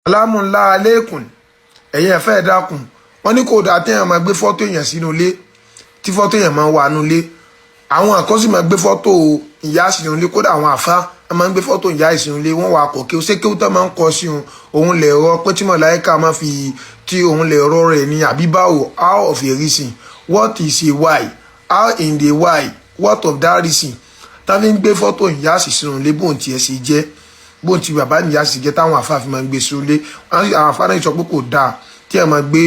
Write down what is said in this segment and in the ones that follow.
alámúnlá aléèkùn ẹ̀yẹ ẹ̀fẹ́ dákun wọ́n ní kò dáa téèyàn máa gbé fọ́tò èèyàn sínú ilé tí fọ́tò èèyàn máa wà nínú ilé àwọn àkọsí máa gbé fọ́tò ìyá sínú ilé kódà àwọn àfá máa ń gbé fọ́tò ìyá sínú ilé wọ́n wà kọ̀ kí ó ṣe kí ó tán máa ń kọ sí òun lè rọ pé tí màláíkà máa fi tí òun lè rọ rẹ̀ ní àbí báwo how of a reason what is a why how in the why what of that reason tá fi ń gbé fọ́tò ìyá sínú ilé bóun tiẹ̀ ṣe jẹ́ bóun ti bàbá ìyá sì jẹ́ táwọn àfáàfin máa ń gbé sólé àwọn àfáà náà sọ pé kò dáa tí ẹ máa gbé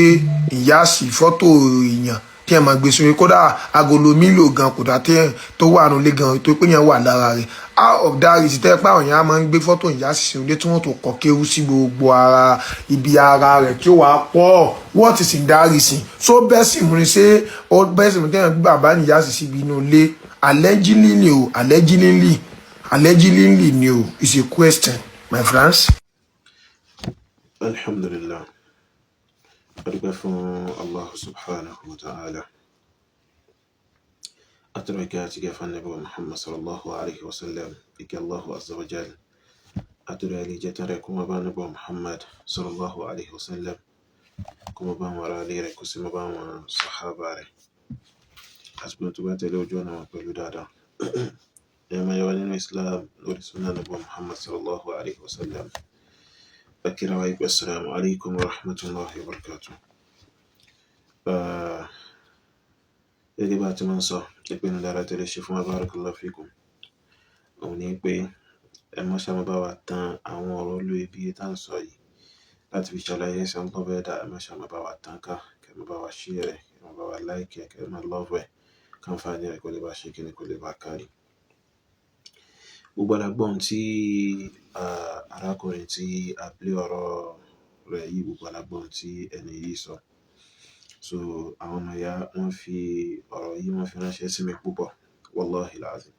ìyá sí fọ́tò èèyàn tí ẹ máa gbé sólé kódà agolo mílò gan kò dáa tí ẹ tó wà nílé gan tó pé yẹn wà lára rẹ̀ out of that is tẹ́ pé àwọn èèyàn máa ń gbé fọ́tò ìyá sí sólé tí wọ́n tó kọ́ kéwú sí gbogbo ara ibi ara rẹ̀ tí ó wàá pọ̀ what is in that reason so bẹ́ẹ̀ sì mú ni ṣé ó bẹ́ẹ̀ sì mú tẹ́yàn gbé bàbá ìyá sí síbi inú ilé allegedly ni o allegedly ni o is a question my friends. Alhamdulillah, adúpẹ́ fún Allah subhanahu wa ta'ala. Atọ́rọ̀kẹ́ àti gẹ̀fà Nabi Muhammad sallallahu alaihi wasallam ike Allahu azza wa jal. Atọ́rọ̀ ilé jẹ́ tàrẹ kuma bá Nabi Muhammad sallallahu alaihi wasallam kuma bá wọn rà lè rẹ̀ kò sí ma bá wọn sahaba rẹ̀. Asibin tó bá tẹ̀lé ojú ọ̀nà wọn pẹ̀lú dáadáa. Ẹ̀mọ̀ yọ nínú Islam lórí sunnah Nabi Muhammad sallallahu alaihi wasallam. Akira wa iku assalamu alaikum wa rahmatullahi wa barakatuh. Gẹ́gẹ́ bá ti máa ń sọ ìpinnu dára tẹ́lẹ̀ ṣe fún wa barakallahu fikum. Òun ni pé ẹ má ṣe máa bá wa tan àwọn ọ̀rọ̀ olóye bí tá ń sọ yìí láti fi ṣàlàyé ẹ̀sìn tó bẹ́ẹ̀ dá ẹ má ṣe máa bá wa tan ká kẹ́ má bá wa share rẹ̀ kẹ́ má bá wa like kẹ́ má love ẹ̀ kánfààní rẹ̀ kó lè bá ṣe kíni kó lè bá kárí. Gbogbo alágbọ́n tí arákùnrin tí a play ọ̀rọ̀ rẹ̀ yìí gbogbo alágbọ́n tí ẹni yìí sọ. So àwọn ọmọ ya wọ́n fi ọ̀rọ̀ yìí wọ́n fi ránṣẹ́ sí mi púpọ̀ wallahi lazim.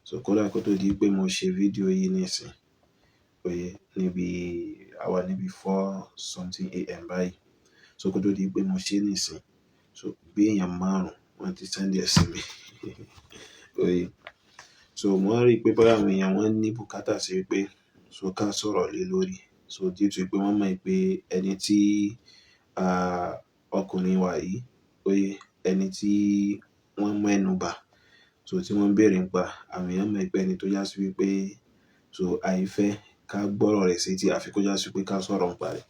So kódà kó tó di pé mo ṣe fídíò yìí nísìn pé àwa níbi 4 AM báyìí. So kó tó di pé mo ṣe nísìn so bí èèyàn 5 wọ́n ti send ẹ̀ sí mi. So mo rí pé báyà àwọn èèyàn wọ́n ní bùkátà sí pé so ká sọ̀rọ̀ lé lórí. So due to pé wọ́n mọ̀ pé ẹni tí ọkùnrin wa yìí ẹni tí wọ́n mẹ́nu bà so tí wọ́n béèrè nípa àwọn èèyàn mọ̀ pé ẹni tó já sí wípé so àìfẹ́ ká gbọ́rọ̀ rẹ̀ sí tí àfi kó já sí pé ká sọ̀rọ̀ nípa rẹ̀.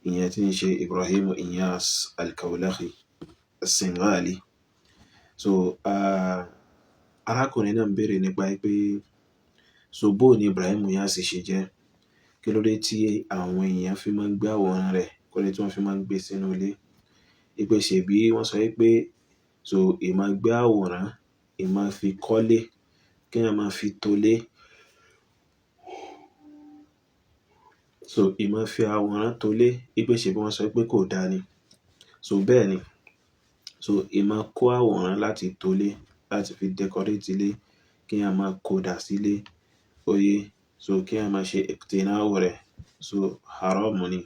Ìyẹn tí ń ṣe Ibrahim Inyas Al-Kaulahi As-Singhali. So arákùnrin náà ń béèrè nípa pé so bó ni Ibrahim Inyas ṣe jẹ́ kí ló dé tí àwọn èèyàn fi máa ń gbé àwòrán rẹ̀ kí ló dé tí wọ́n fi máa ń gbé sínú ilé. Ipe ṣèbí wọ́n sọ pé so ìmá gbé àwòrán ìmá fi kọ́lé kí èèyàn máa fi tolé. So ìmá fi àwòrán tolé ipe ṣèbí wọ́n sọ pé kò dáa ni. So bẹ́ẹ̀ ni so ìmá kó àwòrán láti tolé láti fi decorate ilé kí èèyàn máa kó dà sílé so kí èèyàn máa ṣe iqtina'u rẹ̀ so haram ni.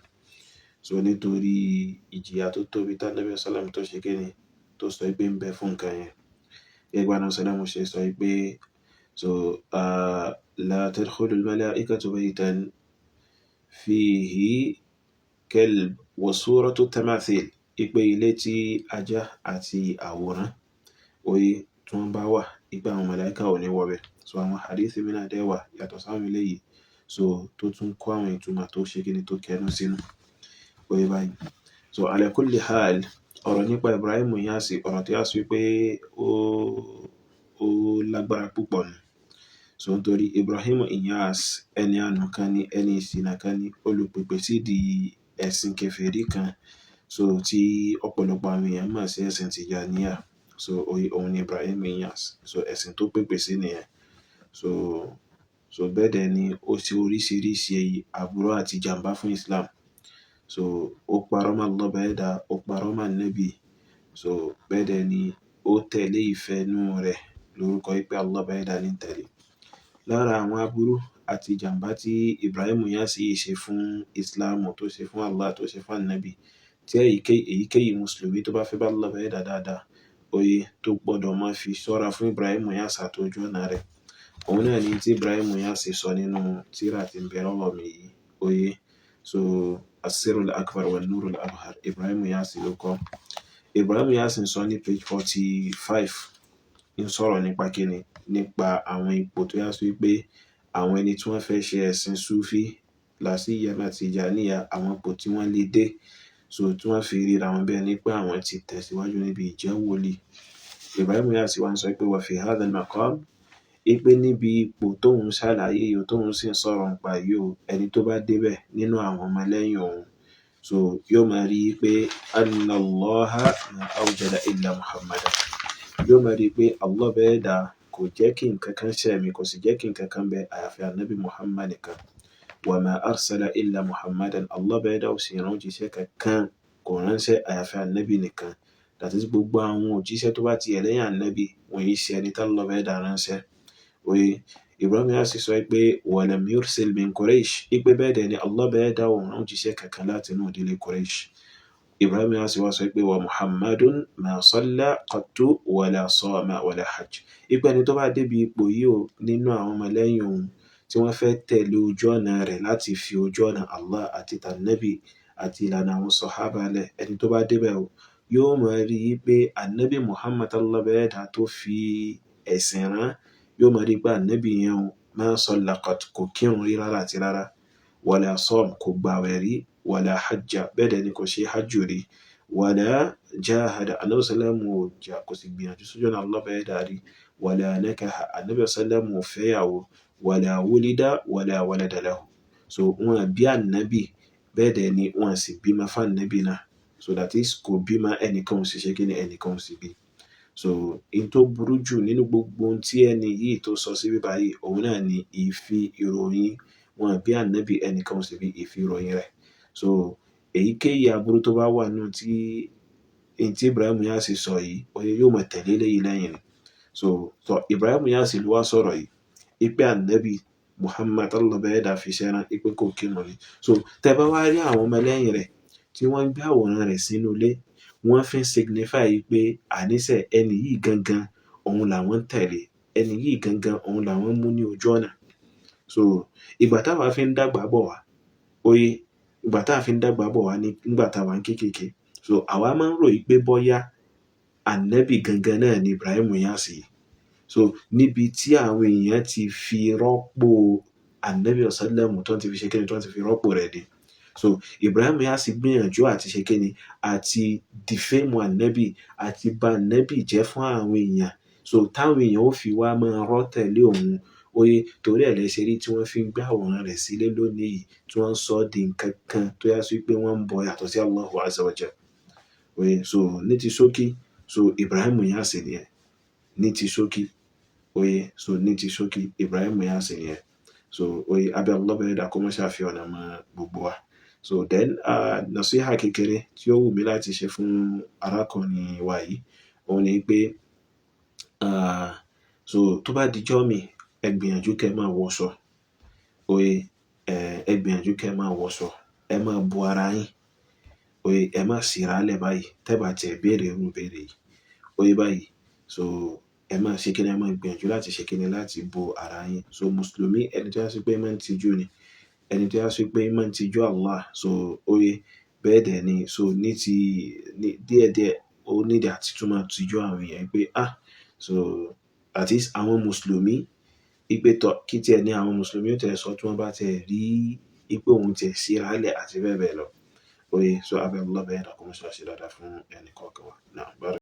So nítorí ìjìyà tó tóbi tá Nabi sallam tó ṣe kíni tó sọ pé ń bẹ fún nǹkan yẹn. Gẹ́gẹ́ bá Nabi sallam ṣe sọ pé so la tadkhulul mala'ikatu baytan fihi kalb wa suratu tamathil. Ipe ilé tí ajá àti àwòrán tí wọ́n bá wà ipe àwọn màláíkà ò ní wọ bẹ̀. So àwọn hadith mìíràn dẹ́ wà yàtọ̀ sáwọn eléyìí so tó tún kó àwọn ìtumọ̀ tó ṣe kíni tó kẹnu sínú. Báyìí. So ala kulli hal ọ̀rọ̀ nípa Ibrahim Inyas ọ̀rọ̀ tí a sọ pé ó lágbára púpọ̀ ni. So nítorí Ibrahim Inyas ẹni àánú kan ni ẹni ìṣìnà kan ni olùpèpè sí di ẹ̀sìn kèfèrí kan so tí ọ̀pọ̀lọpọ̀ àwọn èèyàn mọ̀ sí ẹ̀sìn Tijaniya. So òun ni Ibrahim Inyas so ẹ̀sìn tó pèpè sí nìyẹn. So bẹ́ẹ̀ dẹ̀ ni ó ṣe oríṣiríṣi àbúrò àti jàmbá fún Islam. So ó parọ́ mọ́ Allah bẹ́ẹ̀dá ó parọ́ mọ́ Nabi so bẹ́ẹ̀ dẹ̀ ni ó tẹ̀lé ìfẹ́ inú rẹ̀ lórúkọ pé Allah bẹ́ẹ̀dá ní tẹ̀lé. Lára àwọn àbúrò àti jàmbá tí Ibrahim Inyas yìí ṣe fún Islam tó ṣe fún Allah tó ṣe fún Nabi tí èyíkéyìí mùsùlùmí tó bá fẹ́ bá Allah bẹ́ẹ̀dá dáadáa tó gbọ́dọ̀ máa fi ṣọ́ra fún Ibrahim Inyas àtọ́jú ọ̀nà rẹ̀. Òun náà ni tí Ibrahim Inyas sọ nínú tírà tí ń bẹ lọ́wọ́ mi yìí so As-Sirrul Akbar wa Nurul Abhar, Ibrahim Inyas ló kọ. Ibrahim Inyas ń sọ ní page 45 ń sọ̀rọ̀ nípa kíni, nípa àwọn ipò tó yá sí pé àwọn ẹni tí wọ́n fẹ́ ṣe ẹ̀sìn Sufi Làsíyàmá Tìjàníyà, àwọn ipò tí wọ́n lè dé, so tí wọ́n fi ríra wọn bẹ́ẹ̀ nípa àwọn ti tẹ̀síwájú níbi ìjẹ́ wòlíì. Ibrahim Inyas wá ń sọ pé wa fi hadha al-maqam, ipe níbi ipò tóun ṣàlàyé yìí tóun sì ń sọ̀rọ̀ nípa yìí o, ẹni tó bá débẹ̀ nínú àwọn ọmọlẹ́yìn òun, so yóò máa rí pé anna Allaha ma awjada illa Muhammadan, yóò máa rí pé Allah bẹ́ẹ̀ dá kò jẹ́ kí nǹkan kan ṣẹ̀mí, kò sì jẹ́ kí nǹkan kan bẹ àyàfi Ànábì Muhammad nìkan. Wa ma arsala illa Muhammadan, Allah bẹ́ẹ̀ dá ò sì rán òjíṣẹ́ kankan, kò ránṣẹ́ àyàfi Ànábì nìkan. That is gbogbo àwọn òjíṣẹ́ tó bá ti ẹlẹ́yìn Ànábì wọ́n yìí ṣe ẹni tí Allah bẹ́ẹ̀ dá ránṣẹ́. Oye, Ibrahim Inyas sọ pé walam yursil min Quraysh, ipe bẹ́ẹ̀ dẹ̀ ni Allah bẹ́ẹ̀ dá òun rán òjíṣẹ́ kankan láti inú ìdílé Quraysh. Ibrahim Inyas wá sọ pé wa Muhammadun ma salla qattu wala sama wala hajj, ipe ẹni tó bá débi ipò yìí o nínú àwọn ọmọlẹ́yìn òun tí wọ́n fẹ́ tẹ̀lé ojú ọ̀nà rẹ̀ láti fi ojú ọ̀nà Allah àti tànàbì àti ìlànà àwọn sọ̀hábà lẹ̀, ẹni tó bá débẹ̀ o yóò máa rí pé Ànábì Muhammad Allah bẹ́ẹ̀ dá tó fi ẹ̀sìn rán, yóò máa rí pé Ànábì yẹn o ma salla qattu, kò kírun rí rárá àti rárá, wala som, kò gbààwẹ̀ rí, wala hajja, bẹ́ẹ̀ dẹ̀ ni kò ṣe hajj rí, wala jahada, Ànábì sallallahu ò jà, kò sì gbìyànjú sójú ọ̀nà Allah bẹ́ẹ̀ dá rí, wala nakaha, Ànábì sallallahu ò fẹ́yàwó, wala wulida wala walada lahu, so wọ́n bí Ànábì, bẹ́ẹ̀ dẹ̀ ni wọ́n sì bímọ fún Ànábì náà, so that is kò bímọ, ẹnìkan ò sì ṣe kíni, ẹnìkan ò sì bí. So in tó burú jù nínú gbogbo ohun tí ẹni yìí tó sọ sí bíbá yìí, òun náà ni ìfi ìròyìn wọn bí Ànábì, ẹnìkan ò sì bí, ìfi ìròyìn rẹ̀. So èyíkéyìí aburú tó bá wà nínú tí Ibrahim Inyas sọ yìí, oye yóò máa tẹ̀lé léyìí lẹ́yìn ni. So Ibrahim Inyas ló wá sọ̀rọ̀ yìí, ipe Ànábì Muhammad Allah bẹ́ẹ̀ dá fi ṣẹ́ran, ipe kò kírun ni. So tẹ́ bá wá rí àwọn ọmọlẹ́yìn rẹ̀ tí wọ́n gbé àwòrán rẹ̀ sínú ilé, wọ́n fi ń signify pé àníṣe ẹni yìí gangan òun làwọn tẹ̀lé, ẹni yìí gangan òun làwọn mú ní ojú ọ̀nà. So ìgbà táwa fi ń dàgbà bọ̀ wá, oye ìgbà táwa fi ń dàgbà bọ̀ wá nígbà táwa ń kékèké, so àwa máa ń ròyìn pé bọ́yá Ànábì gangan náà ni Ibrahim Inyas yìí. So níbi tí àwọn èèyàn ti fi rọ́pò Ànábì sallallahu tó ti fi ṣe kíni, tó ti fi rọ́pò rẹ̀ dé. So Ibrahim Inyas gbìyànjú àti ṣe kíni, àti defame Ànábì, àti bà Ànábì jẹ́ fún àwọn èèyàn, so táwọn èèyàn ó fi wá máa rọ́ tẹ̀lé òun, oye torí ẹ̀ lẹ ṣe rí tí wọ́n fi ń gbé àwòrán rẹ̀ sílé lónìí yìí, tí wọ́n sọ di nǹkan kan tó yá sí pé wọ́n ń bọ yàtọ̀ sí Allahu Azza wa Jalla. Oye, so ní ti ṣókí, so Ibrahim Inyas nìyẹn, ní ti ṣókí, oye, so ní ti ṣókí Ibrahim Inyas nìyẹn. So oye abẹ́ Allah bẹ́ẹ̀ dá kó mọ́ ṣàfi ọ̀nà mọ́ gbogbo wa. So then nasiha kékeré tí ó wù mí láti ṣe fún arákùnrin wa yìí, òun ni pé so tó bá dijọ́ mi, ẹ gbìyànjú kẹ́ máa wọṣọ, oye ẹ gbìyànjú kẹ́ máa wọṣọ, ẹ máa bo ara yín, oye ẹ má síra lẹ̀ báyìí tẹ́ bá tiẹ̀ béèrè irú béèrè yìí, oye báyìí, so ẹ máa ṣe kíni, ẹ máa gbìyànjú láti ṣe kíni, láti bo ara yín. So mùsùlùmí ẹni tó yá sí pé máa ń tijú ni, ẹni tó yá sí pé máa ń tijú Allah, so oye bẹ́ẹ̀ dẹ̀ ni, so ní ti díẹ̀díẹ̀ ó nídìí àti tún máa tijú àwọn èèyàn pé so at least àwọn mùsùlùmí, ipe tọ̀ kí tiẹ̀ ní àwọn mùsùlùmí ó tẹ̀ sọ tí wọ́n bá tẹ̀ rí ipe òun tẹ̀ síra lẹ̀ àti bẹ́ẹ̀ bẹ́ẹ̀ lọ. Oye, so abẹ́ Allah bẹ́ẹ̀ dá kó mọ́ ṣe dáadáa fún ẹnì kọ̀ọ̀kan wa náà.